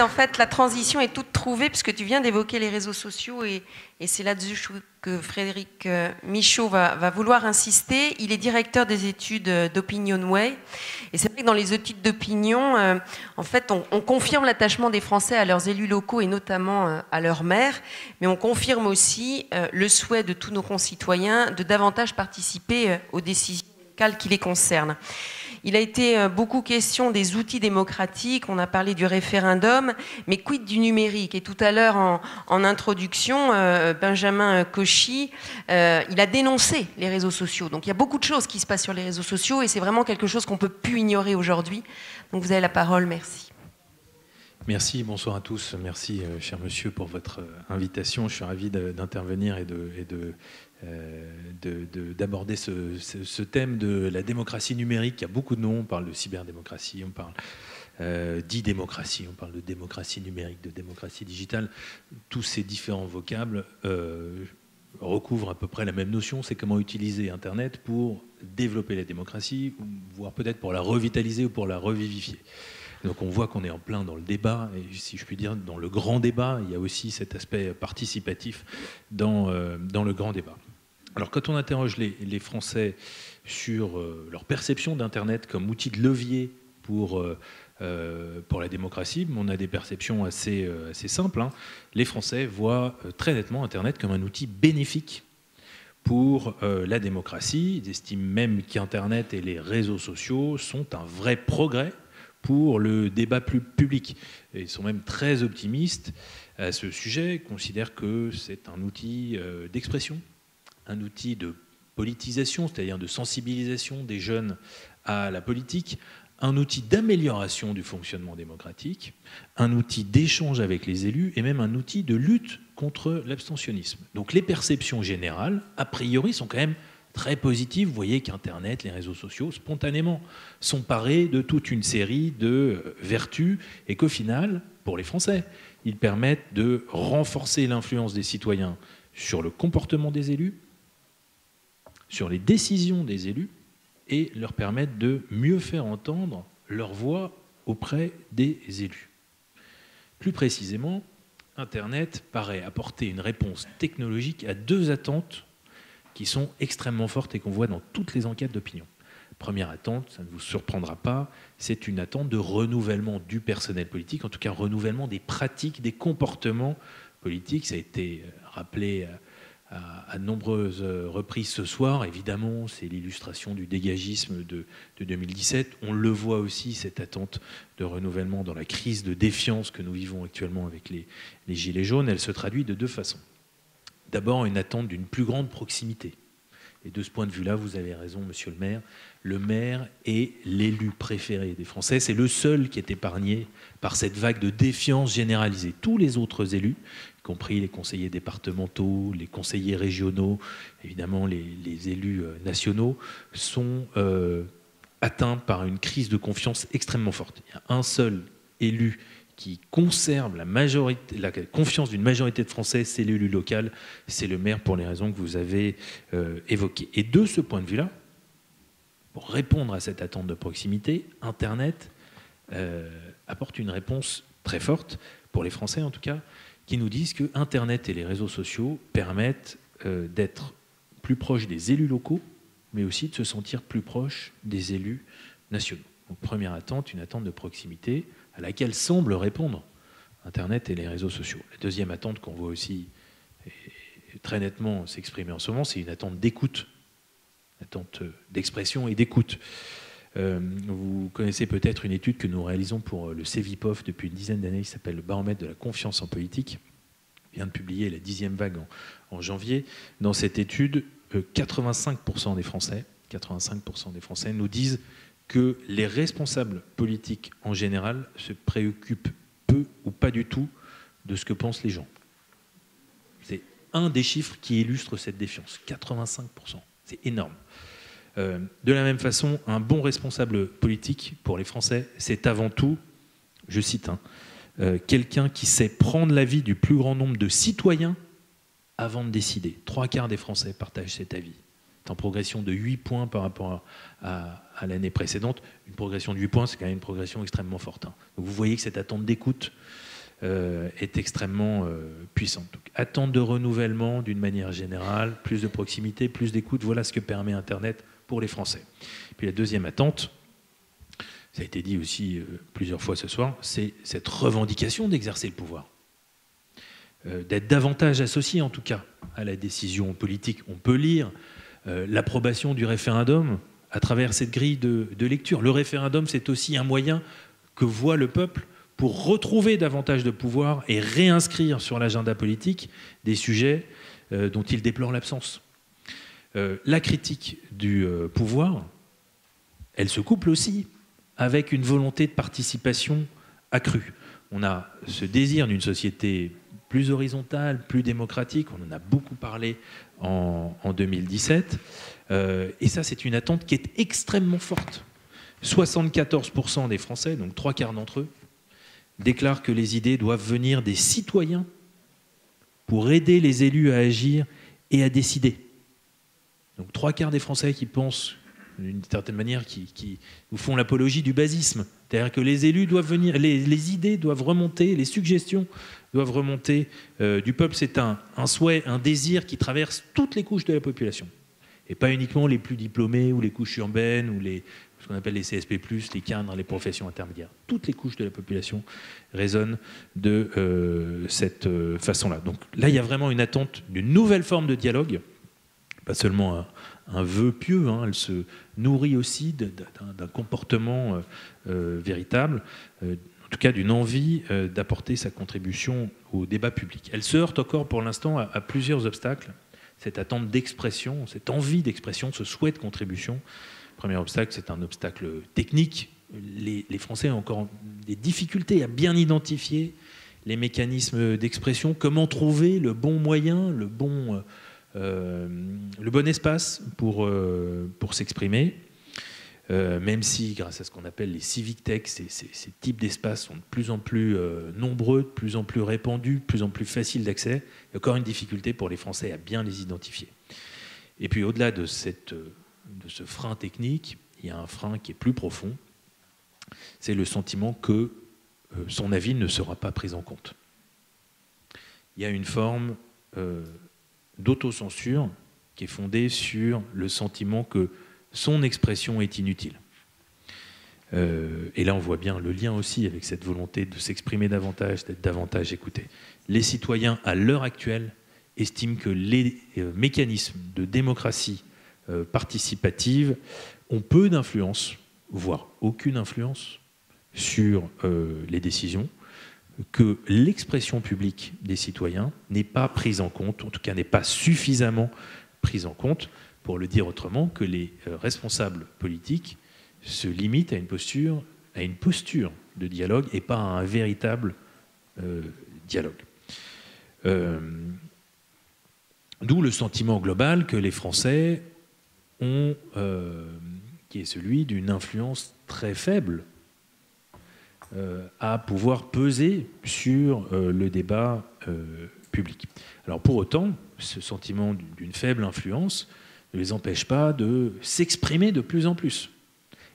En fait, la transition est toute trouvée puisque tu viens d'évoquer les réseaux sociaux et c'est là-dessus que Frédéric Michaud va vouloir insister. Il est directeur des études d'Opinionway et c'est vrai que dans les études d'opinion, en fait, on confirme l'attachement des Français à leurs élus locaux et notamment à leurs maires, mais on confirme aussi le souhait de tous nos concitoyens de davantage participer aux décisions locales qui les concernent. Il a été beaucoup question des outils démocratiques, on a parlé du référendum, mais quid du numérique? Et tout à l'heure, en introduction, Benjamin Cauchy, il a dénoncé les réseaux sociaux. Donc il y a beaucoup de choses qui se passent sur les réseaux sociaux et c'est vraiment quelque chose qu'on ne peut plus ignorer aujourd'hui. Donc vous avez la parole, merci. Merci, bonsoir à tous. Merci, cher monsieur, pour votre invitation. Je suis ravi d'intervenir et d'aborder ce thème de la démocratie numérique. Il y a beaucoup de noms, on parle de cyberdémocratie, on parle d'e-démocratie, on parle de démocratie numérique, de démocratie digitale. Tous ces différents vocables recouvrent à peu près la même notion, c'est comment utiliser Internet pour développer la démocratie, voire peut-être pour la revitaliser ou pour la revivifier. Donc on voit qu'on est en plein dans le débat, et si je puis dire, dans le grand débat, il y a aussi cet aspect participatif dans le grand débat. Alors quand on interroge les Français sur leur perception d'Internet comme outil de levier pour la démocratie, on a des perceptions assez simples. Hein. Les Français voient très nettement Internet comme un outil bénéfique pour la démocratie. Ils estiment même qu'Internet et les réseaux sociaux sont un vrai progrès pour le débat plus public. Et ils sont même très optimistes à ce sujet, ils considèrent que c'est un outil d'expression, un outil de politisation, c'est-à-dire de sensibilisation des jeunes à la politique, un outil d'amélioration du fonctionnement démocratique, un outil d'échange avec les élus et même un outil de lutte contre l'abstentionnisme. Donc les perceptions générales, a priori, sont quand même très positif. Vous voyez qu'Internet, les réseaux sociaux, spontanément, sont parés de toute une série de vertus et qu'au final, pour les Français, ils permettent de renforcer l'influence des citoyens sur le comportement des élus, sur les décisions des élus et leur permettent de mieux faire entendre leur voix auprès des élus. Plus précisément, Internet paraît apporter une réponse technologique à deux attentes qui sont extrêmement fortes et qu'on voit dans toutes les enquêtes d'opinion. Première attente, ça ne vous surprendra pas, c'est une attente de renouvellement du personnel politique, en tout cas renouvellement des pratiques, des comportements politiques. Ça a été rappelé à nombreuses reprises ce soir. Évidemment, c'est l'illustration du dégagisme de 2017. On le voit aussi, cette attente de renouvellement dans la crise de défiance que nous vivons actuellement avec les Gilets jaunes. Elle se traduit de deux façons. D'abord, une attente d'une plus grande proximité. Et de ce point de vue-là, vous avez raison, monsieur le maire. Le maire est l'élu préféré des Français. C'est le seul qui est épargné par cette vague de défiance généralisée. Tous les autres élus, y compris les conseillers départementaux, les conseillers régionaux, évidemment les élus nationaux, sont atteints par une crise de confiance extrêmement forte. Il y a un seul élu qui conserve la confiance d'une majorité de Français, c'est l'élu local, c'est le maire pour les raisons que vous avez évoquées. Et de ce point de vue-là, pour répondre à cette attente de proximité, Internet apporte une réponse très forte, pour les Français en tout cas, qui nous disent que Internet et les réseaux sociaux permettent d'être plus proches des élus locaux, mais aussi de se sentir plus proche des élus nationaux. Donc, première attente, une attente de proximité à laquelle semblent répondre Internet et les réseaux sociaux. La deuxième attente qu'on voit aussi très nettement s'exprimer en ce moment, c'est une attente d'écoute, une attente d'expression et d'écoute. Vous connaissez peut-être une étude que nous réalisons pour le CEVIPOF depuis une dizaine d'années, qui s'appelle le baromètre de la confiance en politique. On vient de publier la 10e vague en janvier. Dans cette étude, 85% des Français nous disent que les responsables politiques en général se préoccupent peu ou pas du tout de ce que pensent les gens. C'est un des chiffres qui illustre cette défiance, 85%. C'est énorme. De la même façon, un bon responsable politique pour les Français, c'est avant tout, je cite, quelqu'un qui sait prendre l'avis du plus grand nombre de citoyens avant de décider. 3/4 des Français partagent cet avis. en progression de 8 points par rapport à l'année précédente. Une progression de 8 points, c'est quand même une progression extrêmement forte. Donc vous voyez que cette attente d'écoute est extrêmement puissante. Donc, attente de renouvellement d'une manière générale, plus de proximité, plus d'écoute, voilà ce que permet Internet pour les Français. Puis la deuxième attente, ça a été dit aussi plusieurs fois ce soir, c'est cette revendication d'exercer le pouvoir. D'être davantage associé en tout cas à la décision politique. On peut lire l'approbation du référendum à travers cette grille de lecture. Le référendum, c'est aussi un moyen que voit le peuple pour retrouver davantage de pouvoir et réinscrire sur l'agenda politique des sujets dont il déplore l'absence. La critique du pouvoir, elle se couple aussi avec une volonté de participation accrue. On a ce désir d'une société plus horizontale, plus démocratique, on en a beaucoup parlé en 2017, et ça c'est une attente qui est extrêmement forte. 74% des Français, donc 3/4 d'entre eux, déclarent que les idées doivent venir des citoyens pour aider les élus à agir et à décider. Donc 3/4 des Français qui pensent, d'une certaine manière, qui nous font l'apologie du basisme. C'est-à-dire que les élus doivent venir, les idées doivent remonter, les suggestions doivent remonter du peuple. C'est un souhait, un désir qui traverse toutes les couches de la population. Et pas uniquement les plus diplômés ou les couches urbaines ou ce qu'on appelle les CSP+, les cadres, les professions intermédiaires. Toutes les couches de la population résonnent de cette façon-là. Donc là, il y a vraiment une attente d'une nouvelle forme de dialogue, pas seulement un vœu pieux, hein, elle se nourrit aussi d'un comportement véritable, en tout cas d'une envie d'apporter sa contribution au débat public. Elle se heurte encore pour l'instant à plusieurs obstacles, cette attente d'expression, cette envie d'expression, ce souhait de contribution. Le premier obstacle, c'est un obstacle technique. Les Français ont encore des difficultés à bien identifier les mécanismes d'expression, comment trouver le bon moyen, le bon espace pour s'exprimer, même si, grâce à ce qu'on appelle les civic tech, ces types d'espaces sont de plus en plus nombreux, de plus en plus répandus, de plus en plus faciles d'accès, il y a encore une difficulté pour les Français à bien les identifier. Et puis au-delà de ce frein technique, il y a un frein qui est plus profond, c'est le sentiment que son avis ne sera pas pris en compte. Il y a une forme d'autocensure qui est fondée sur le sentiment que son expression est inutile. Et là, on voit bien le lien aussi avec cette volonté de s'exprimer davantage, d'être davantage écouté. Les citoyens, à l'heure actuelle, estiment que les mécanismes de démocratie participative ont peu d'influence, voire aucune influence, sur les décisions, que l'expression publique des citoyens n'est pas prise en compte, en tout cas n'est pas suffisamment prise en compte, pour le dire autrement, que les responsables politiques se limitent à une posture de dialogue et pas à un véritable dialogue. D'où le sentiment global que les Français ont, qui est celui d'une influence très faible à pouvoir peser sur le débat public. Alors pour autant, ce sentiment d'une faible influence ne les empêche pas de s'exprimer de plus en plus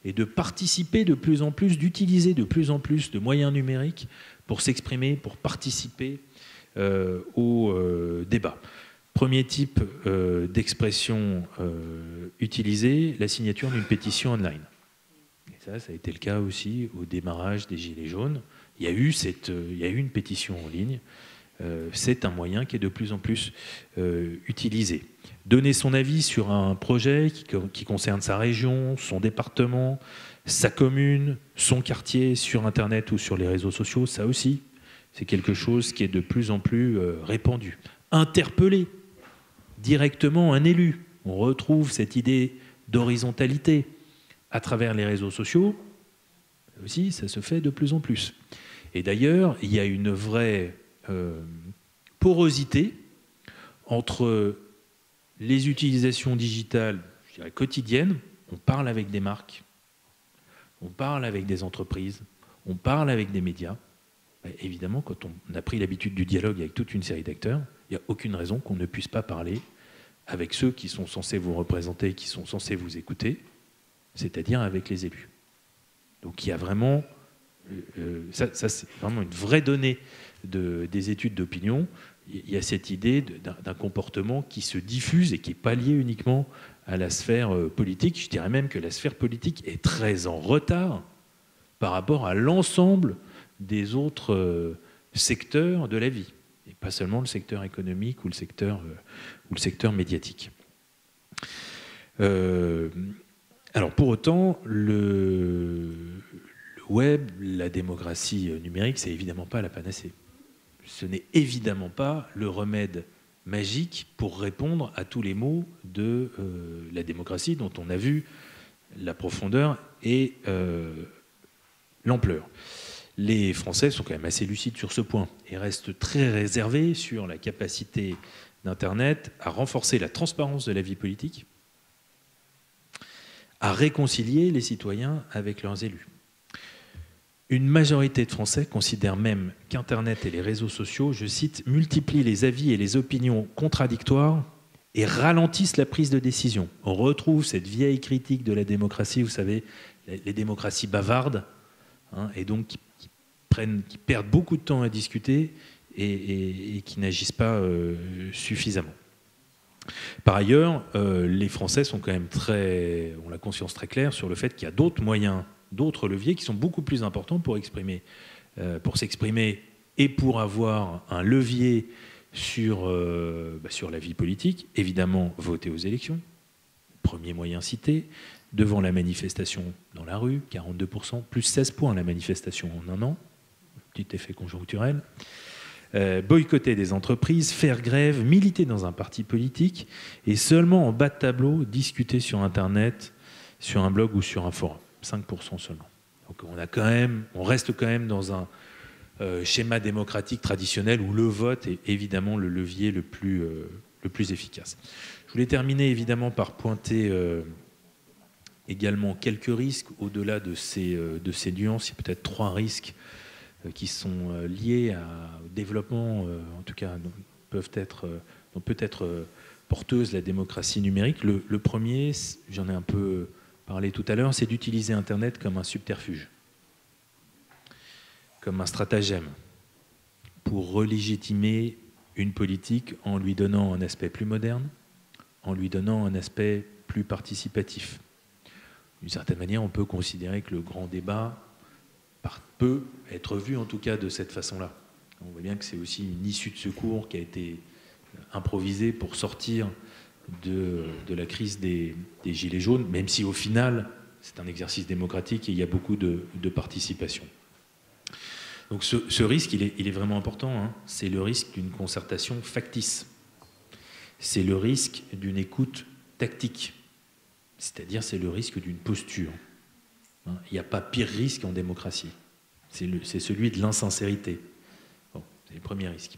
et de participer de plus en plus, d'utiliser de plus en plus de moyens numériques pour s'exprimer, pour participer au débat. Premier type d'expression utilisée, la signature d'une pétition online. Et ça a été le cas aussi au démarrage des Gilets jaunes. Il y a eu une pétition en ligne. C'est un moyen qui est de plus en plus utilisé. Donner son avis sur un projet qui concerne sa région, son département, sa commune, son quartier, sur Internet ou sur les réseaux sociaux, ça aussi, c'est quelque chose qui est de plus en plus répandu. Interpeller directement un élu. On retrouve cette idée d'horizontalité à travers les réseaux sociaux. Aussi, ça se fait de plus en plus. Et d'ailleurs, il y a une vraie porosité entre les utilisations digitales, je dirais, quotidiennes. On parle avec des marques, on parle avec des entreprises, on parle avec des médias. Évidemment, quand on a pris l'habitude du dialogue avec toute une série d'acteurs, il n'y a aucune raison qu'on ne puisse pas parler avec ceux qui sont censés vous représenter, qui sont censés vous écouter, c'est-à-dire avec les élus. Donc il y a vraiment, ça c'est vraiment une vraie donnée des études d'opinion. Il y a cette idée d'un comportement qui se diffuse et qui n'est pas lié uniquement à la sphère politique. Je dirais même que la sphère politique est très en retard par rapport à l'ensemble des autres secteurs de la vie, et pas seulement le secteur économique ou le secteur médiatique. Alors pour autant, le web, la démocratie numérique, c'est évidemment pas la panacée. Ce n'est évidemment pas le remède magique pour répondre à tous les maux de la démocratie dont on a vu la profondeur et l'ampleur. Les Français sont quand même assez lucides sur ce point et restent très réservés sur la capacité d'Internet à renforcer la transparence de la vie politique, à réconcilier les citoyens avec leurs élus. Une majorité de Français considèrent même qu'Internet et les réseaux sociaux, je cite, multiplient les avis et les opinions contradictoires et ralentissent la prise de décision. On retrouve cette vieille critique de la démocratie, vous savez, les démocraties bavardes, hein, et donc qui perdent beaucoup de temps à discuter et qui n'agissent pas suffisamment. Par ailleurs, les Français sont quand même ont la conscience très claire sur le fait qu'il y a d'autres moyens, d'autres leviers qui sont beaucoup plus importants pour s'exprimer et pour avoir un levier sur la vie politique. Évidemment, voter aux élections, premier moyen cité, devant la manifestation dans la rue, 42%, plus 16 points la manifestation en un an, petit effet conjoncturel. Boycotter des entreprises, faire grève, militer dans un parti politique et seulement en bas de tableau, discuter sur Internet, sur un blog ou sur un forum. 5% seulement. Donc on reste quand même dans un schéma démocratique traditionnel où le vote est évidemment le levier le plus efficace. Je voulais terminer évidemment par pointer également quelques risques au-delà de ces nuances. Il y a peut-être 3 risques qui sont liés au développement, en tout cas, dont peut être porteuse la démocratie numérique. Le premier, j'en ai un peu parlé tout à l'heure, c'est d'utiliser Internet comme un subterfuge, comme un stratagème pour relégitimer une politique en lui donnant un aspect plus moderne, en lui donnant un aspect plus participatif. D'une certaine manière, on peut considérer que le grand débat peut être vu en tout cas de cette façon-là. On voit bien que c'est aussi une issue de secours qui a été improvisée pour sortir de la crise des Gilets jaunes, même si au final, c'est un exercice démocratique et il y a beaucoup de participation. Donc ce risque, il est vraiment important, hein. C'est le risque d'une concertation factice. C'est le risque d'une écoute tactique. C'est-à-dire, c'est le risque d'une posture. Il n'y a pas pire risque en démocratie. C'est celui de l'insincérité. Bon, c'est le premier risque.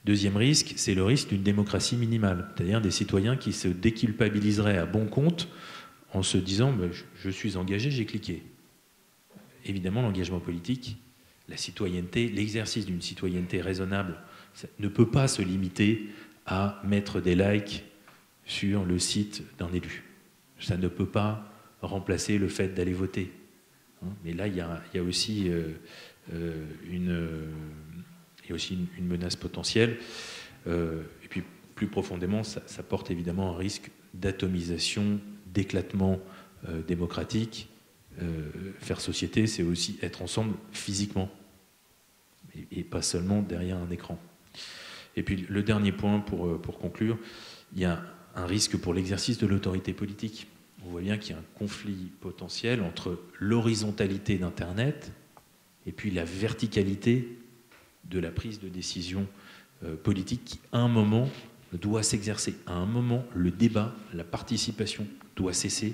Deuxième risque, c'est le risque d'une démocratie minimale, c'est-à-dire des citoyens qui se déculpabiliseraient à bon compte en se disant je suis engagé, j'ai cliqué. Évidemment, l'engagement politique, la citoyenneté, l'exercice d'une citoyenneté raisonnable, ça ne peut pas se limiter à mettre des likes sur le site d'un élu. Ça ne peut pas remplacer le fait d'aller voter. Mais là, il y a aussi une menace potentielle. Et puis, plus profondément, ça porte évidemment un risque d'atomisation, d'éclatement démocratique. Faire société, c'est aussi être ensemble physiquement, et pas seulement derrière un écran. Et puis, le dernier point, pour conclure, il y a un risque pour l'exercice de l'autorité politique. On voit bien qu'il y a un conflit potentiel entre l'horizontalité d'Internet et puis la verticalité de la prise de décision politique qui, à un moment, doit s'exercer. À un moment, le débat, la participation doit cesser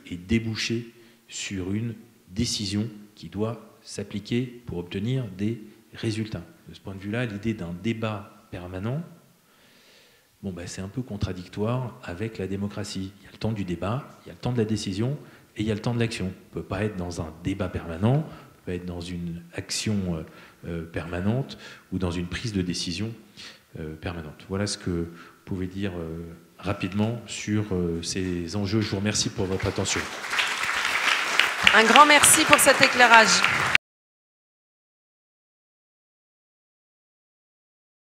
et déboucher sur une décision qui doit s'appliquer pour obtenir des résultats. De ce point de vue-là, l'idée d'un débat permanent, c'est un peu contradictoire avec la démocratie. Il y a le temps du débat, il y a le temps de la décision et il y a le temps de l'action. On ne peut pas être dans un débat permanent, on ne peut pas être dans une action permanente ou dans une prise de décision permanente. Voilà ce que pouvait dire rapidement sur ces enjeux. Je vous remercie pour votre attention. Un grand merci pour cet éclairage.